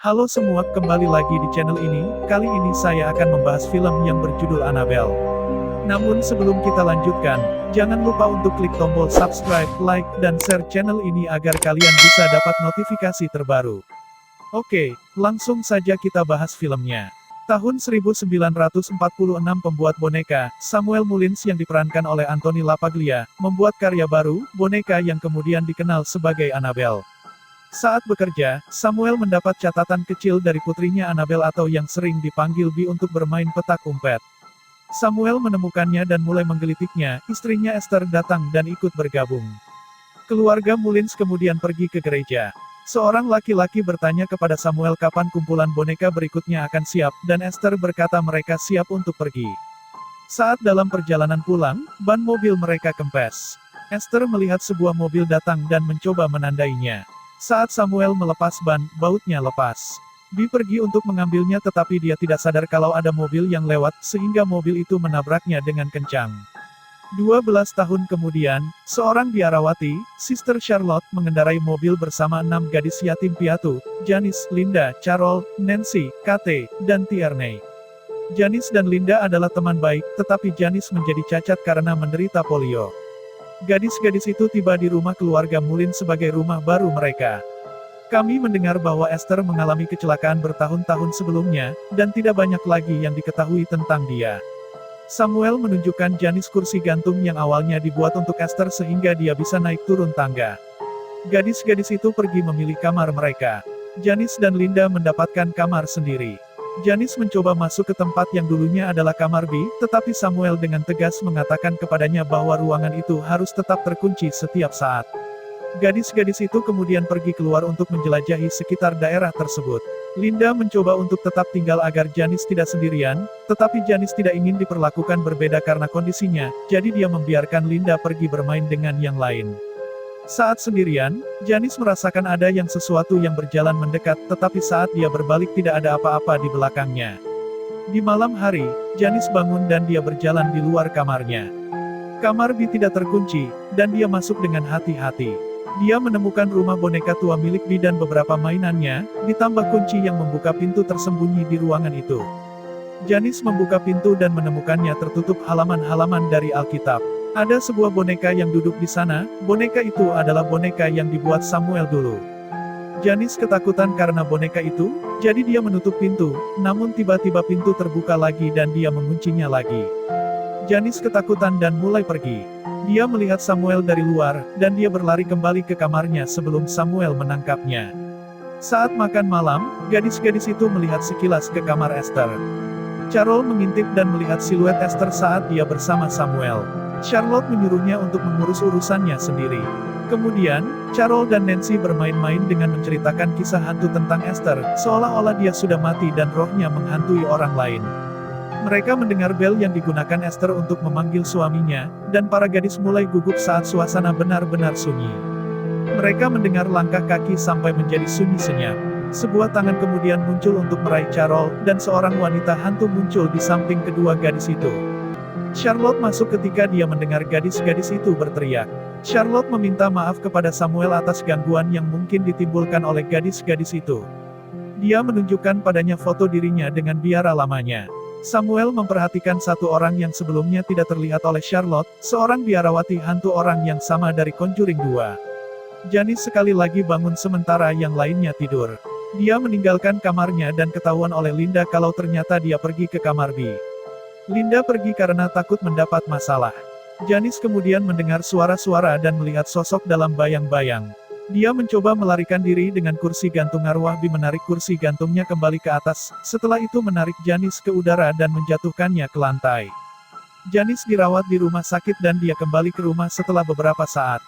Halo semua, kembali lagi di channel ini. Kali ini saya akan membahas film yang berjudul Annabelle. Namun sebelum kita lanjutkan, jangan lupa untuk klik tombol subscribe, like, dan share channel ini agar kalian bisa dapat notifikasi terbaru. Oke, langsung saja kita bahas filmnya. Tahun 1946 pembuat boneka, Samuel Mullins yang diperankan oleh Anthony LaPaglia, membuat karya baru, boneka yang kemudian dikenal sebagai Annabelle. Saat bekerja, Samuel mendapat catatan kecil dari putrinya Annabelle atau yang sering dipanggil Bi untuk bermain petak umpet. Samuel menemukannya dan mulai menggelitiknya, istrinya Esther datang dan ikut bergabung. Keluarga Mullins kemudian pergi ke gereja. Seorang laki-laki bertanya kepada Samuel kapan kumpulan boneka berikutnya akan siap, dan Esther berkata mereka siap untuk pergi. Saat dalam perjalanan pulang, ban mobil mereka kempes. Esther melihat sebuah mobil datang dan mencoba menandainya. Saat Samuel melepas ban, bautnya lepas. Bi pergi untuk mengambilnya tetapi dia tidak sadar kalau ada mobil yang lewat, sehingga mobil itu menabraknya dengan kencang. 12 tahun kemudian, seorang biarawati, Sister Charlotte, mengendarai mobil bersama 6 gadis yatim piatu, Janice, Linda, Carol, Nancy, Kate, dan Tierney. Janice dan Linda adalah teman baik, tetapi Janice menjadi cacat karena menderita polio. Gadis-gadis itu tiba di rumah keluarga Mullins sebagai rumah baru mereka. Kami mendengar bahwa Esther mengalami kecelakaan bertahun-tahun sebelumnya, dan tidak banyak lagi yang diketahui tentang dia. Samuel menunjukkan Janice kursi gantung yang awalnya dibuat untuk Esther sehingga dia bisa naik turun tangga. Gadis-gadis itu pergi memilih kamar mereka. Janice dan Linda mendapatkan kamar sendiri. Janice mencoba masuk ke tempat yang dulunya adalah kamar Bi, tetapi Samuel dengan tegas mengatakan kepadanya bahwa ruangan itu harus tetap terkunci setiap saat. Gadis-gadis itu kemudian pergi keluar untuk menjelajahi sekitar daerah tersebut. Linda mencoba untuk tetap tinggal agar Janice tidak sendirian, tetapi Janice tidak ingin diperlakukan berbeda karena kondisinya, jadi dia membiarkan Linda pergi bermain dengan yang lain. Saat sendirian, Janice merasakan ada yang sesuatu yang berjalan mendekat, tetapi saat dia berbalik tidak ada apa-apa di belakangnya. Di malam hari, Janice bangun dan dia berjalan di luar kamarnya. Kamar Bi tidak terkunci, dan dia masuk dengan hati-hati. Dia menemukan rumah boneka tua milik Bi dan beberapa mainannya, ditambah kunci yang membuka pintu tersembunyi di ruangan itu. Janice membuka pintu dan menemukannya tertutup halaman-halaman dari Alkitab. Ada sebuah boneka yang duduk di sana, boneka itu adalah boneka yang dibuat Samuel dulu. Janice ketakutan karena boneka itu, jadi dia menutup pintu, namun tiba-tiba pintu terbuka lagi dan dia menguncinya lagi. Janice ketakutan dan mulai pergi. Dia melihat Samuel dari luar, dan dia berlari kembali ke kamarnya sebelum Samuel menangkapnya. Saat makan malam, gadis-gadis itu melihat sekilas ke kamar Esther. Carol mengintip dan melihat siluet Esther saat dia bersama Samuel. Charlotte menyuruhnya untuk mengurus urusannya sendiri. Kemudian, Carol dan Nancy bermain-main dengan menceritakan kisah hantu tentang Esther, seolah-olah dia sudah mati dan rohnya menghantui orang lain. Mereka mendengar bel yang digunakan Esther untuk memanggil suaminya, dan para gadis mulai gugup saat suasana benar-benar sunyi. Mereka mendengar langkah kaki sampai menjadi sunyi senyap. Sebuah tangan kemudian muncul untuk meraih Carol, dan seorang wanita hantu muncul di samping kedua gadis itu. Charlotte masuk ketika dia mendengar gadis-gadis itu berteriak. Charlotte meminta maaf kepada Samuel atas gangguan yang mungkin ditimbulkan oleh gadis-gadis itu. Dia menunjukkan padanya foto dirinya dengan biara lamanya. Samuel memperhatikan satu orang yang sebelumnya tidak terlihat oleh Charlotte, seorang biarawati hantu orang yang sama dari Conjuring 2. Janice sekali lagi bangun sementara yang lainnya tidur. Dia meninggalkan kamarnya dan ketahuan oleh Linda kalau ternyata dia pergi ke kamar Bi. Linda pergi karena takut mendapat masalah. Janice kemudian mendengar suara-suara dan melihat sosok dalam bayang-bayang. Dia mencoba melarikan diri dengan kursi gantung arwah Bi menarik kursi gantungnya kembali ke atas, setelah itu menarik Janice ke udara dan menjatuhkannya ke lantai. Janice dirawat di rumah sakit dan dia kembali ke rumah setelah beberapa saat.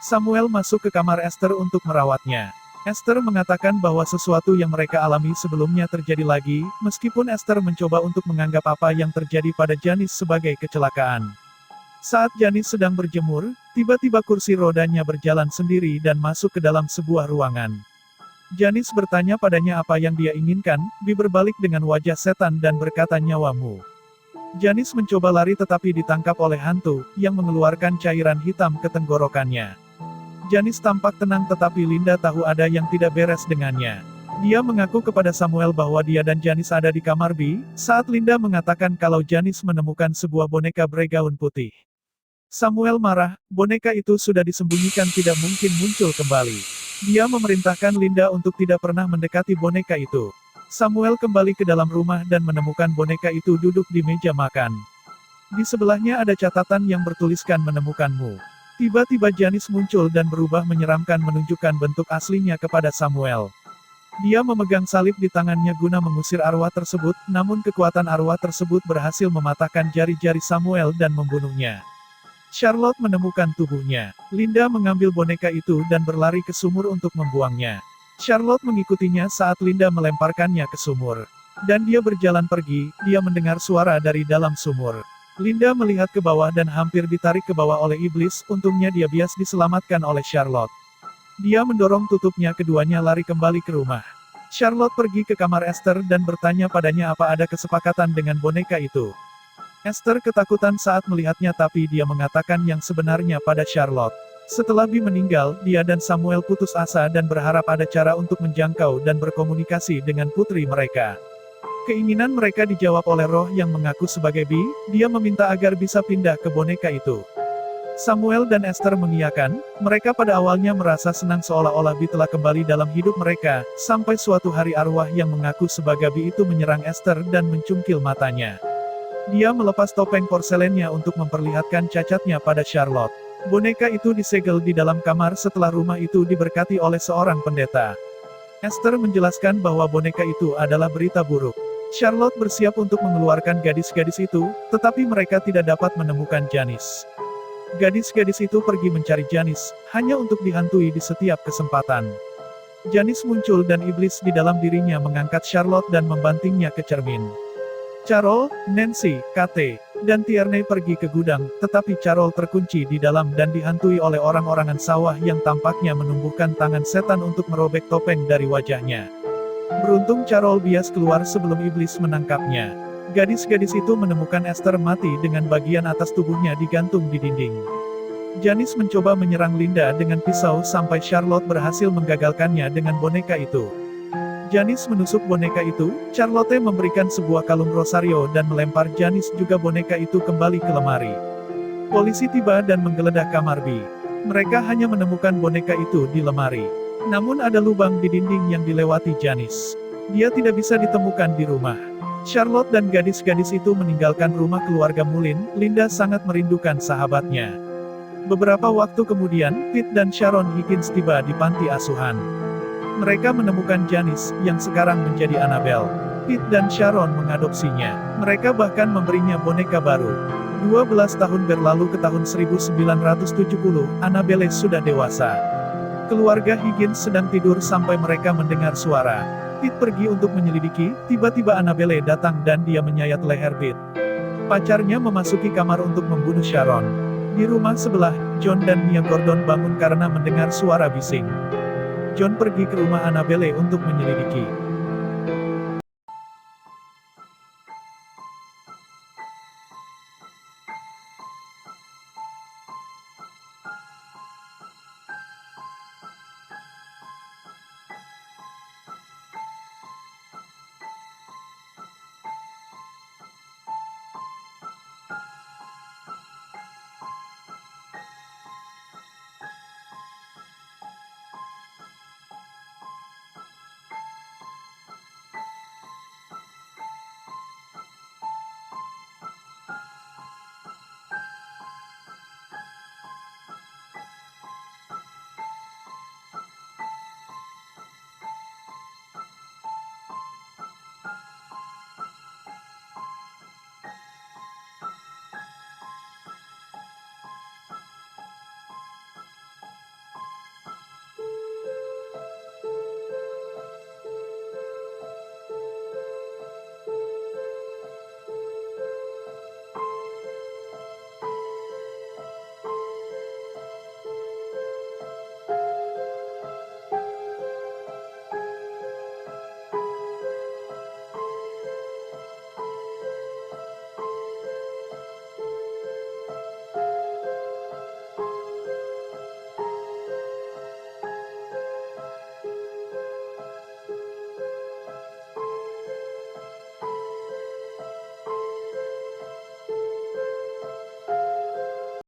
Samuel masuk ke kamar Esther untuk merawatnya. Esther mengatakan bahwa sesuatu yang mereka alami sebelumnya terjadi lagi, meskipun Esther mencoba untuk menganggap apa yang terjadi pada Janice sebagai kecelakaan. Saat Janice sedang berjemur, tiba-tiba kursi rodanya berjalan sendiri dan masuk ke dalam sebuah ruangan. Janice bertanya padanya apa yang dia inginkan, Bi berbalik dengan wajah setan dan berkata nyawamu. Janice mencoba lari tetapi ditangkap oleh hantu, yang mengeluarkan cairan hitam ke tenggorokannya. Janice tampak tenang tetapi Linda tahu ada yang tidak beres dengannya. Dia mengaku kepada Samuel bahwa dia dan Janice ada di kamar B, saat Linda mengatakan kalau Janice menemukan sebuah boneka bergaun putih. Samuel marah, boneka itu sudah disembunyikan tidak mungkin muncul kembali. Dia memerintahkan Linda untuk tidak pernah mendekati boneka itu. Samuel kembali ke dalam rumah dan menemukan boneka itu duduk di meja makan. Di sebelahnya ada catatan yang bertuliskan menemukanmu. Tiba-tiba Janice muncul dan berubah menyeramkan menunjukkan bentuk aslinya kepada Samuel. Dia memegang salib di tangannya guna mengusir arwah tersebut, namun kekuatan arwah tersebut berhasil mematahkan jari-jari Samuel dan membunuhnya. Charlotte menemukan tubuhnya. Linda mengambil boneka itu dan berlari ke sumur untuk membuangnya. Charlotte mengikutinya saat Linda melemparkannya ke sumur. Dan dia berjalan pergi, dia mendengar suara dari dalam sumur. Linda melihat ke bawah dan hampir ditarik ke bawah oleh iblis, untungnya dia bias diselamatkan oleh Charlotte. Dia mendorong tutupnya, keduanya lari kembali ke rumah. Charlotte pergi ke kamar Esther dan bertanya padanya apa ada kesepakatan dengan boneka itu. Esther ketakutan saat melihatnya tapi dia mengatakan yang sebenarnya pada Charlotte. Setelah Bi meninggal, dia dan Samuel putus asa dan berharap ada cara untuk menjangkau dan berkomunikasi dengan putri mereka. Keinginan mereka dijawab oleh roh yang mengaku sebagai Bi, dia meminta agar bisa pindah ke boneka itu. Samuel dan Esther mengiyakan, mereka pada awalnya merasa senang seolah-olah Bi telah kembali dalam hidup mereka, sampai suatu hari arwah yang mengaku sebagai Bi itu menyerang Esther dan mencungkil matanya. Dia melepas topeng porselennya untuk memperlihatkan cacatnya pada Charlotte. Boneka itu disegel di dalam kamar setelah rumah itu diberkati oleh seorang pendeta. Esther menjelaskan bahwa boneka itu adalah berita buruk. Charlotte bersiap untuk mengeluarkan gadis-gadis itu, tetapi mereka tidak dapat menemukan Janice. Gadis-gadis itu pergi mencari Janice, hanya untuk dihantui di setiap kesempatan. Janice muncul dan iblis di dalam dirinya mengangkat Charlotte dan membantingnya ke cermin. Carol, Nancy, Kate, dan Tierney pergi ke gudang, tetapi Carol terkunci di dalam dan dihantui oleh orang-orangan sawah yang tampaknya menumbuhkan tangan setan untuk merobek topeng dari wajahnya. Beruntung Carol bias keluar sebelum iblis menangkapnya. Gadis-gadis itu menemukan Esther mati dengan bagian atas tubuhnya digantung di dinding. Janice mencoba menyerang Linda dengan pisau sampai Charlotte berhasil menggagalkannya dengan boneka itu. Janice menusuk boneka itu, Charlotte memberikan sebuah kalung rosario dan melempar Janice juga boneka itu kembali ke lemari. Polisi tiba dan menggeledah kamar B. Mereka hanya menemukan boneka itu di lemari. Namun ada lubang di dinding yang dilewati Janice. Dia tidak bisa ditemukan di rumah. Charlotte dan gadis-gadis itu meninggalkan rumah keluarga Mullin. Linda sangat merindukan sahabatnya. Beberapa waktu kemudian, Pete dan Sharon Higgins tiba di panti asuhan. Mereka menemukan Janice, yang sekarang menjadi Annabelle. Pete dan Sharon mengadopsinya. Mereka bahkan memberinya boneka baru. 12 tahun berlalu ke tahun 1970, Annabelle sudah dewasa. Keluarga Higgins sedang tidur sampai mereka mendengar suara. Pete pergi untuk menyelidiki, tiba-tiba Annabelle datang dan dia menyayat leher Pete. Pacarnya memasuki kamar untuk membunuh Sharon. Di rumah sebelah, John dan Mia Gordon bangun karena mendengar suara bising. John pergi ke rumah Annabelle untuk menyelidiki.